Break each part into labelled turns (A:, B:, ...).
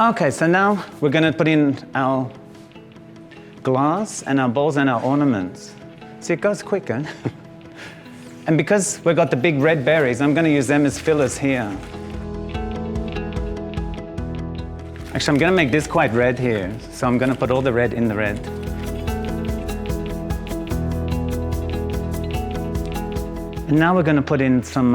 A: Okay, so now we're going to put in our glass and our bowls and our ornaments. See, it goes quicker. And because we've got the big red berries, I'm going to use them as fillers here. Actually, I'm going to make this quite red here, so I'm going to put all the red in the red. And now we're going to put in some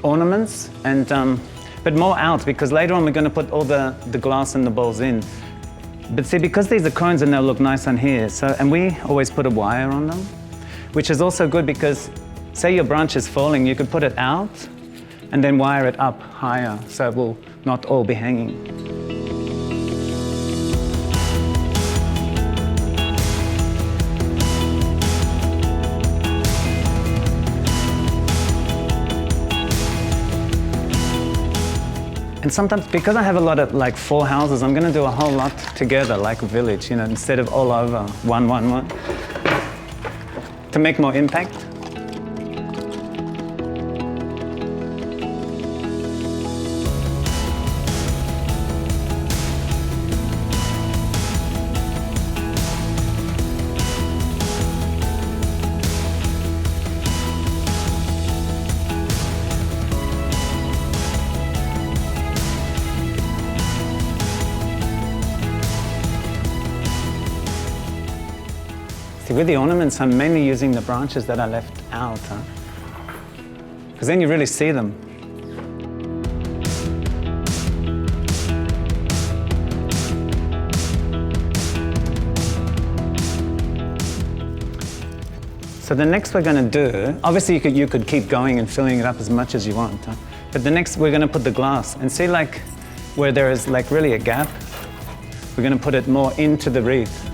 A: ornaments, and but more out, because later on we're going to put all the glass and the bowls in. But see, because these are cones and they'll look nice on here, and we always put a wire on them, which is also good because, say your branch is falling, you could put it out and then wire it up higher, so it will not all be hanging. And sometimes, because I have a lot of like 4 houses, I'm going to do a whole lot together, like a village, you know, instead of all over, one, to make more impact. With the ornaments, I'm mainly using the branches that I left out, because then you really see them. So the next we're going to do, obviously you could keep going and filling it up as much as you want, but the next we're going to put the glass, and see like where there is like really a gap, we're going to put it more into the wreath.